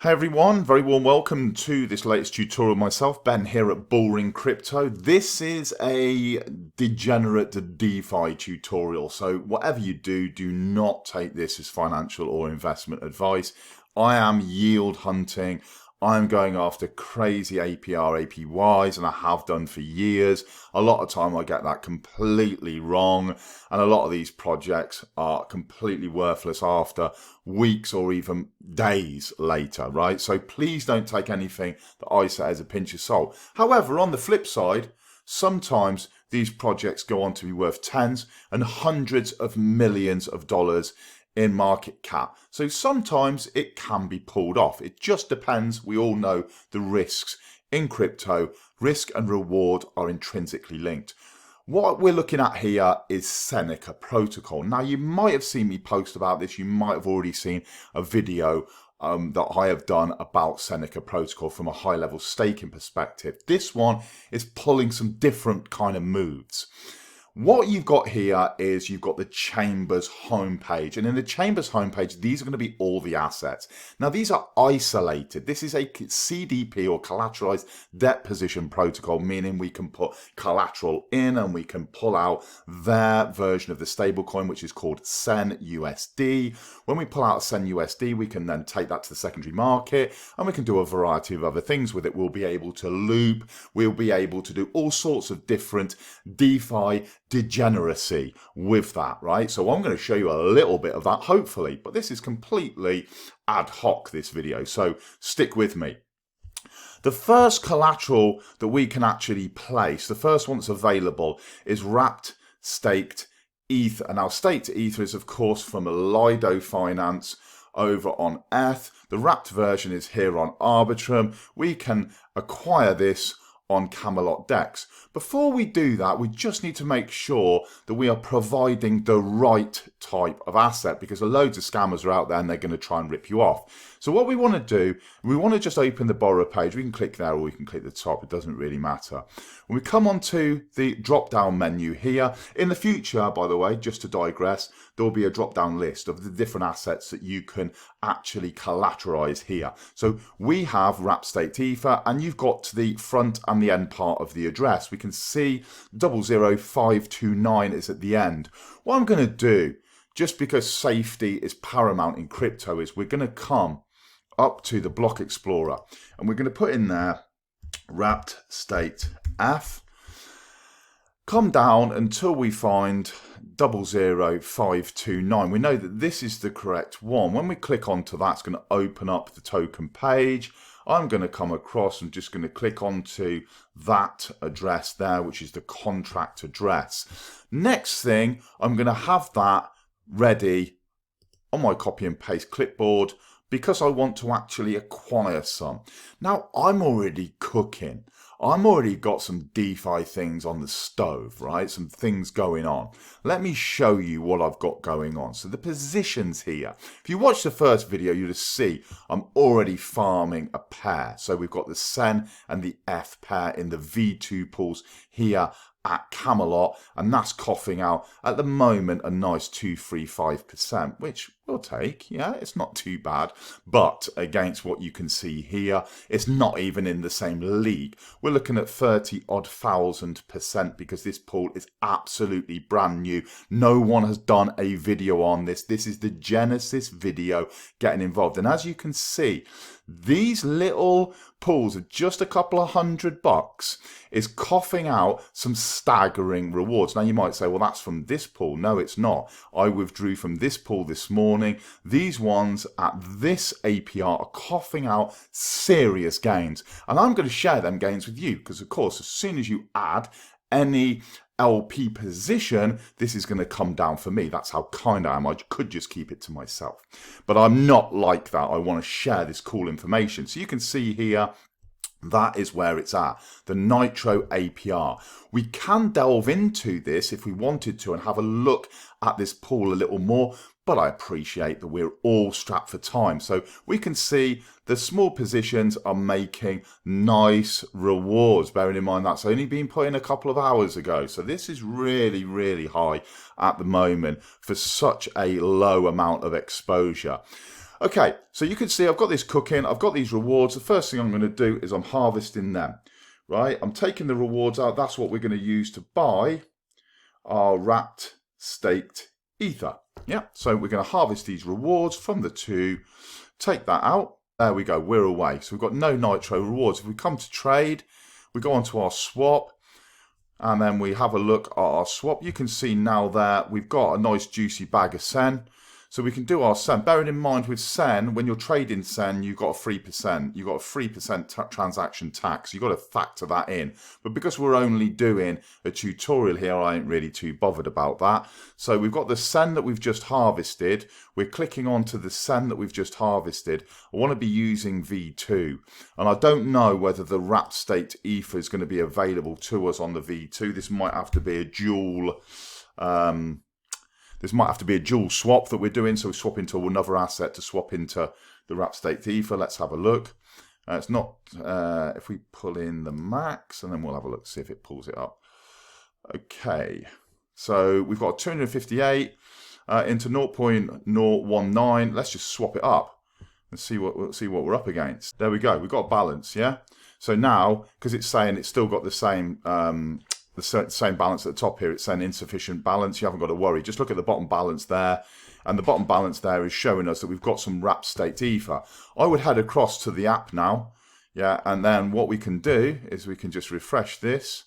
Hey everyone, very warm welcome to this latest tutorial myself, Ben here at Bullring Crypto. This is a degenerate DeFi tutorial, so whatever you do, do not take this as financial or investment advice. I am yield hunting. I'm going after crazy APR, APYs, and I have done for years. A lot of time I get that completely wrong, and a lot of these projects are completely worthless after weeks or even days later, right? So please don't take anything that I say as a pinch of salt. However, on the flip side, sometimes these projects go on to be worth tens and hundreds of millions of dollars in market cap. So sometimes it can be pulled off. It just depends. We all know the risks in crypto. Risk and reward are intrinsically linked. What we're looking at here is Seneca Protocol. Now, you might have seen me post about this. You might have already seen a video that I have done about Seneca Protocol from a high-level staking perspective. This one is pulling some different kind of moves. What you've got here is you've got the Chambers homepage, and in the Chambers homepage, these are going to be all the assets. Now, these are isolated. This is a CDP or collateralized debt position protocol, meaning we can put collateral in and we can pull out their version of the stablecoin, which is called senUSD. When we pull out senUSD, we can then take that to the secondary market and we can do a variety of other things with it. We'll be able to loop. We'll be able to do all sorts of different DeFi degeneracy with that, right? So I'm going to show you a little bit of that, hopefully, but this is completely ad hoc, this video, so stick with me. The first collateral that we can actually place, the first one that's available, is wrapped staked Ether. And our staked Ether is, of course, from Lido Finance over on ETH. The wrapped version is here on Arbitrum. We can acquire this on Camelot Dex. Before we do that, we just need to make sure that we are providing the right type of asset, because loads of scammers are out there and they're going to try and rip you off. So what we want to do, we want to just open the borrow page. We can click there or we can click the top. It doesn't really matter. When we come onto the drop-down menu here, in the future, by the way, just to digress, there will be a drop-down list of the different assets that you can actually collateralize here. So we have wrapped staked Ether, and you've got the front and the end part of the address. We can see 00529 is at the end. What I'm going to do, just because safety is paramount in crypto, is we're going to come up to the block explorer and we're going to put in there wrapped staked F. Come down until we find 00529. We know that this is the correct one. When we click onto that, it's going to open up the token page. I'm going to come across and just going to click onto that address there, which is the contract address. Next thing, I'm going to have that ready on my copy and paste clipboard because I want to actually acquire some. Now, I'm already cooking. I'm already got some DeFi things on the stove, right? Some things going on. Let me show you what I've got going on. So the positions here, if you watch the first video, you'll just see I'm already farming a pair. So we've got the Sen and the ETH pair in the V2 pools here at Camelot, and that's coughing out at the moment a nice 235%, which we'll take. Yeah, it's not too bad, but against what you can see here, it's not even in the same league. We're looking at 30,000% because this pool is absolutely brand new. No one has done a video on this. This is the Genesis video getting involved, and as you can see, these little pools of just a couple of $100 is coughing out some staggering rewards. Now you might say, well, that's from this pool. No, it's not. I withdrew from this pool this morning. These ones at this APR are coughing out serious gains. And I'm going to share them gains with you because, of course, as soon as you add any LP position, this is going to come down for me. That's how kind I am. I could just keep it to myself, but I'm not like that. I want to share this cool information. So you can see here, that is where it's at, the Nitro APR. We can delve into this if we wanted to and have a look at this pool a little more, but I appreciate that we're all strapped for time. So we can see the small positions are making nice rewards, bearing in mind that's only been put in a couple of hours ago. So this is really, really high at the moment for such a low amount of exposure. Okay, so you can see I've got this cooking, I've got these rewards. The first thing I'm going to do is I'm harvesting them, right? I'm taking the rewards out. That's what we're going to use to buy our wrapped staked ether. Yeah, so we're going to harvest these rewards from the 2, take that out. There we go, we're away. So we've got no nitro rewards. If we come to trade, we go onto our swap, and then we have a look at our swap. You can see now that we've got a nice juicy bag of sen. So we can do our sen. Bearing in mind with sen, when you're trading sen, you've got a 3%. You've got a 3% transaction tax. You've got to factor that in. But because we're only doing a tutorial here, I ain't really too bothered about that. So we've got the sen that we've just harvested. We're clicking onto the sen that we've just harvested. I want to be using V2. And I don't know whether the wrapped staked ether is going to be available to us on the V2. This might have to be a dual... This might have to be a dual swap that we're doing, so we swap into another asset to swap into the wrapped staked ether. Let's have a look. It's not, if we pull in the max, and then we'll have a look, see if it pulls it up. Okay, so we've got 258 into 0.019. Let's just swap it up and see what we're up against. There we go, we've got a balance, yeah? So now, because it's saying it's still got the same balance at the top here, it's saying insufficient balance. You haven't got to worry. Just look at the bottom balance there, and the bottom balance there is showing us that we've got some wrapped staked ether. I would head across to the app now, yeah, and then what we can do is we can just refresh this.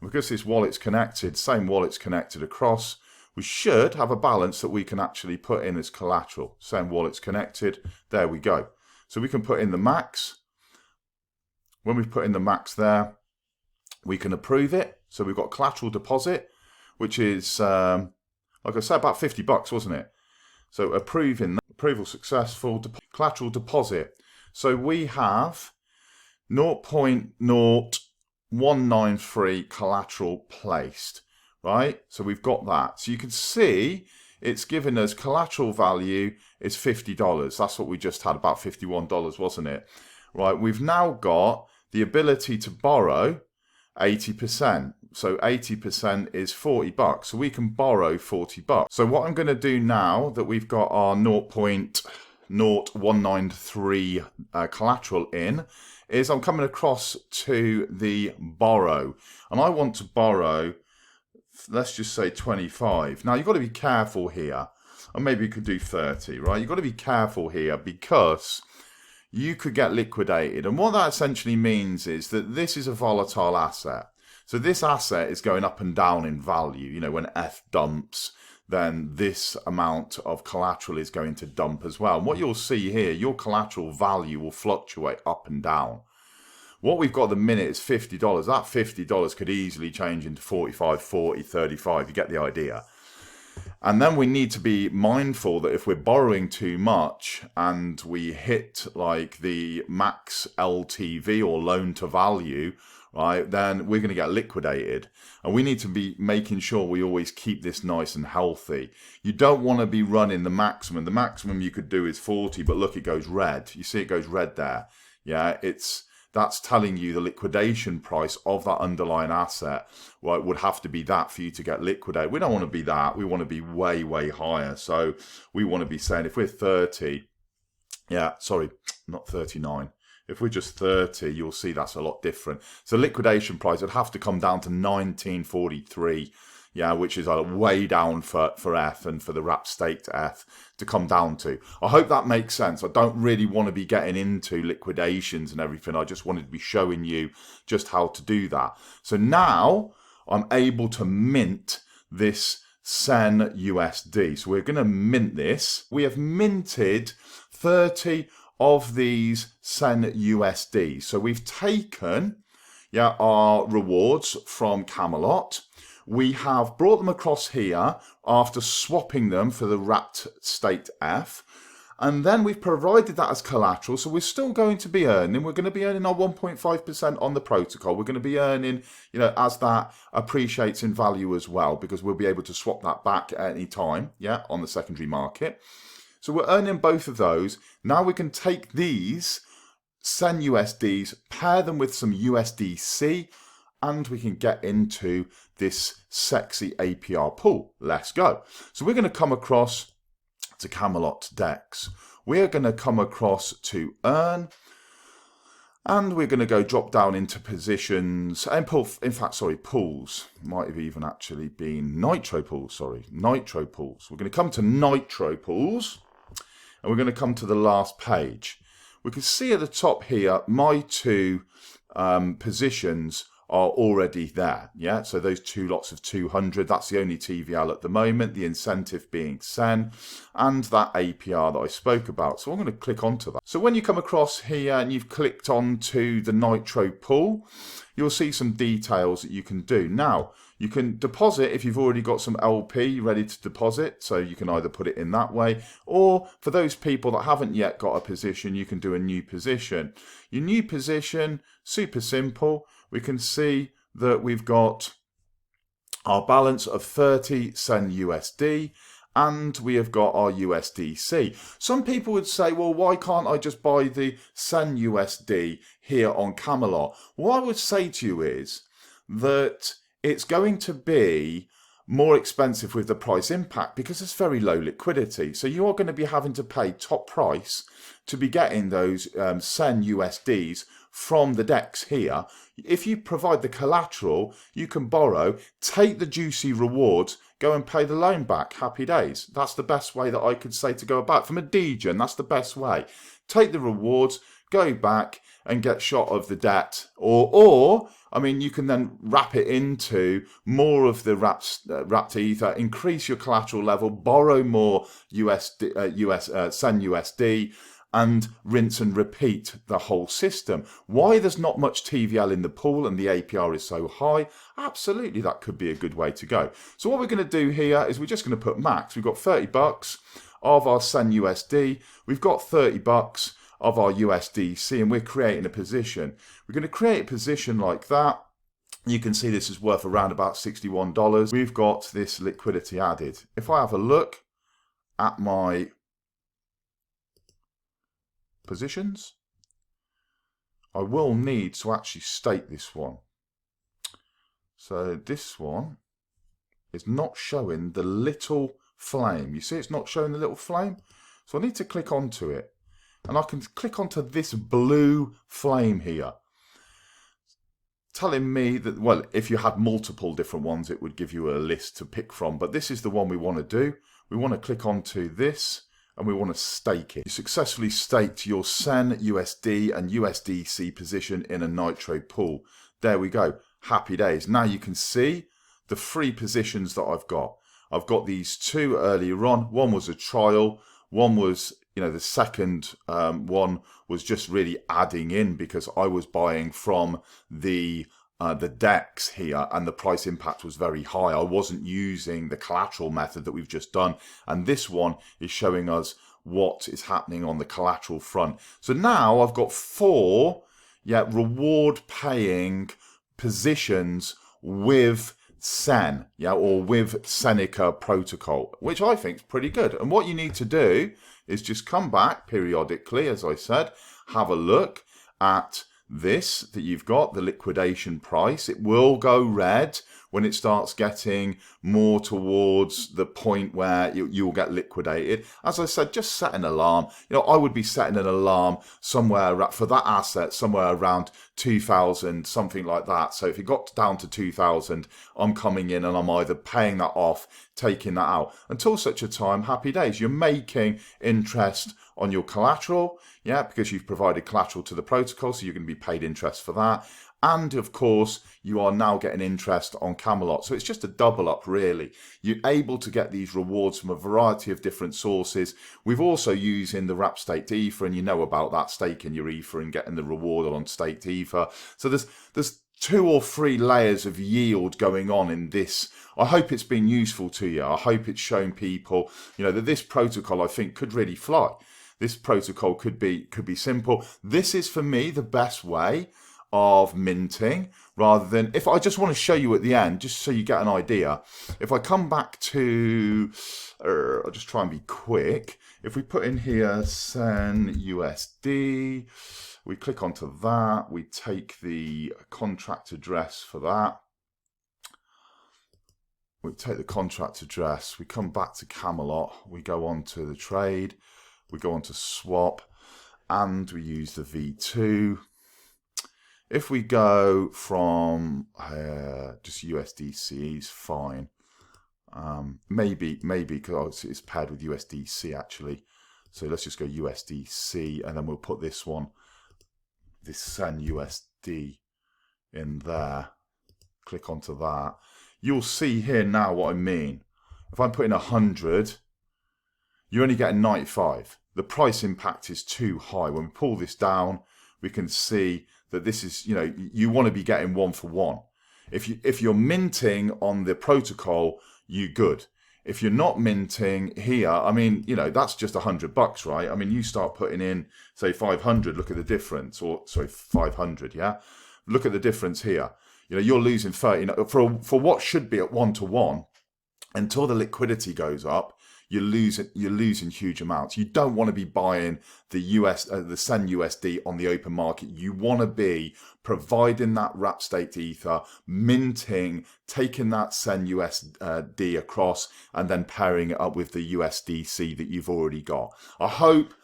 Because this wallet's connected, same wallet's connected across, we should have a balance that we can actually put in as collateral. Same wallet's connected, there we go. So we can put in the max. When we put in the max there, we can approve it. So we've got collateral deposit, which is, like I said, about $50, wasn't it? So approving that, approval successful, collateral deposit. So we have 0.0193 collateral placed, right? So we've got that. So you can see it's given us collateral value is $50. That's what we just had, about $51, wasn't it? Right, we've now got the ability to borrow 80%. So 80% is $40. So we can borrow $40. So what I'm going to do now that we've got our 0.0193 collateral in is I'm coming across to the borrow. And I want to borrow, let's just say 25. Now you've got to be careful here. Or maybe you could do 30, right? You've got to be careful here because you could get liquidated. And what that essentially means is that this is a volatile asset. So this asset is going up and down in value. You know, when ETH dumps, then this amount of collateral is going to dump as well. And what you'll see here, your collateral value will fluctuate up and down. What we've got at the minute is $50. That $50 could easily change into 45, 40, 35. You get the idea. And then we need to be mindful that if we're borrowing too much and we hit like the max LTV or loan to value, right, then we're going to get liquidated. And we need to be making sure we always keep this nice and healthy. You don't want to be running the maximum. The maximum you could do is 40, but look, it goes red. You see it goes red there. Yeah, that's telling you the liquidation price of that underlying asset, right, would have to be that for you to get liquidated. We don't want to be that. We want to be way, way higher. So we want to be saying if we're 30, yeah, sorry, not 39. If we're just 30, you'll see that's a lot different. So liquidation price would have to come down to 1943, yeah, which is way down for ETH and for the wrapped staked ETH to come down to. I hope that makes sense. I don't really want to be getting into liquidations and everything. I just wanted to be showing you just how to do that. So now I'm able to mint this senUSD. So we're going to mint this. We have minted 30 of these senUSD. So we've taken, yeah, our rewards from Camelot. We have brought them across here after swapping them for the wrapped staked ETH. And then we've provided that as collateral. So we're still going to be earning. We're going to be earning our 1.5% on the protocol. We're going to be earning, you know, as that appreciates in value as well, because we'll be able to swap that back at any time, yeah, on the secondary market. So we're earning both of those. Now we can take these senUSDs, pair them with some USDC, and we can get into this sexy APR pool. Let's go. So we're going to come across to Camelot Dex. we're going to come across to earn, and we're going to go drop down into positions and pull, in fact, sorry, pools. Might have even actually been nitro pools, sorry, nitro pools. We're going to come to nitro pools, and we're going to come to the last page. We can see at the top here, my two positions are already there. Yeah, so those two lots of 200, that's the only TVL at the moment, the incentive being SEN, and that APR that I spoke about. So I'm going to click onto that. So when you come across here and you've clicked onto the Nitro pool, you'll see some details that you can do. Now, you can deposit if you've already got some LP ready to deposit, so you can either put it in that way, or for those people that haven't yet got a position, you can do a new position. Your new position, super simple. We can see that we've got our balance of 30 senUSD, and we have got our USDC. Some people would say, well, why can't I just buy the senUSD here on Camelot? What I would say to you is that it's going to be more expensive with the price impact because it's very low liquidity. So you are going to be having to pay top price to be getting those senUSDs from the DEX here. If you provide the collateral, you can borrow, take the juicy rewards, go and pay the loan back. Happy days. That's the best way that I could say to go about. From a degen, that's the best way. Take the rewards, go back and get shot of the debt. Or I mean, you can then wrap it into more of the wrapped ether, increase your collateral level, borrow more senUSD, and rinse and repeat the whole system. Why there's not much TVL in the pool and the APR is so high? Absolutely, that could be a good way to go. So what we're going to do here is we're just going to put max. We've got 30 bucks of our senUSD. We've got 30 bucks of our USDC, and we're creating a position. We're going to create a position like that. You can see this is worth around about $61. We've got this liquidity added. If I have a look at my positions, I will need to actually stake this one. So this one is not showing the little flame. You see it's not showing the little flame? So I need to click onto it. And I can click onto this blue flame here, telling me that, well, if you had multiple different ones, it would give you a list to pick from. But this is the one we want to do. We want to click onto this, and we want to stake it. You successfully staked your senUSD and USDC position in a Nitro pool. There we go. Happy days. Now you can see the 3 positions that I've got. I've got these 2 earlier on. One was a trial. One was, the second one was just really adding in because I was buying from the DEX here and the price impact was very high. I wasn't using the collateral method that we've just done. And this one is showing us what is happening on the collateral front. So now I've got 4 reward paying positions with Sen, or with Seneca Protocol, which I think is pretty good. And what you need to do is just come back periodically, as I said, have a look at this that you've got, the liquidation price. It will go red when it starts getting more towards the point where you'll get liquidated. As I said, just set an alarm. I would be setting an alarm somewhere for that asset, somewhere around 2,000, something like that. So if it got down to 2,000, I'm coming in and I'm either paying that off, taking that out. Until such a time, happy days. You're making interest on your collateral, because you've provided collateral to the protocol, so you're going to be paid interest for that. And of course, you are now getting interest on Camelot. So it's just a double up, really. You're able to get these rewards from a variety of different sources. We've also using the wrap staked ether, and you know about that, staking your ether and getting the reward on staked ether. So there's 2 or 3 layers of yield going on in this. I hope it's been useful to you. I hope it's shown people, that this protocol, I think, could really fly. This protocol could be simple. This is, for me, the best way of minting, rather than, if I just want to show you at the end, just so you get an idea. If I come back to, I'll just try and be quick. If we put in here senUSD, we click onto that, we take the contract address for that. We take the contract address, we come back to Camelot, we go on to the trade, We go on to swap, and we use the V2. If we go from just USDC is fine. Maybe because it's paired with USDC actually. So let's just go USDC, and then we'll put this one, this senUSD, in there. Click onto that. You'll see here now what I mean. If I'm putting 100, you're only getting 95. The price impact is too high. When we pull this down, we can see that this is, you know, you want to be getting 1 for 1. If you're minting on the protocol, you good. If you're not minting here, I mean, you know, that's just $100, right? I mean, you start putting in, say, 500, look at the difference, or sorry, 500, yeah? Look at the difference here. You know, you're losing 30 for what should be at 1 to 1. Until the liquidity goes up, you're losing huge amounts. You don't want to be buying the senUSD on the open market. You want to be providing that wrap staked ether, minting, taking that senUSD across, and then pairing it up with the USDC that you've already got. I hope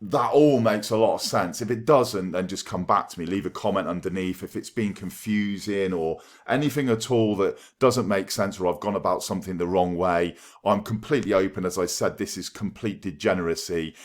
that all makes a lot of sense. If it doesn't, then just come back to me, leave a comment underneath. If it's been confusing or anything at all that doesn't make sense, or I've gone about something the wrong way, I'm completely open. As I said, this is complete degeneracy.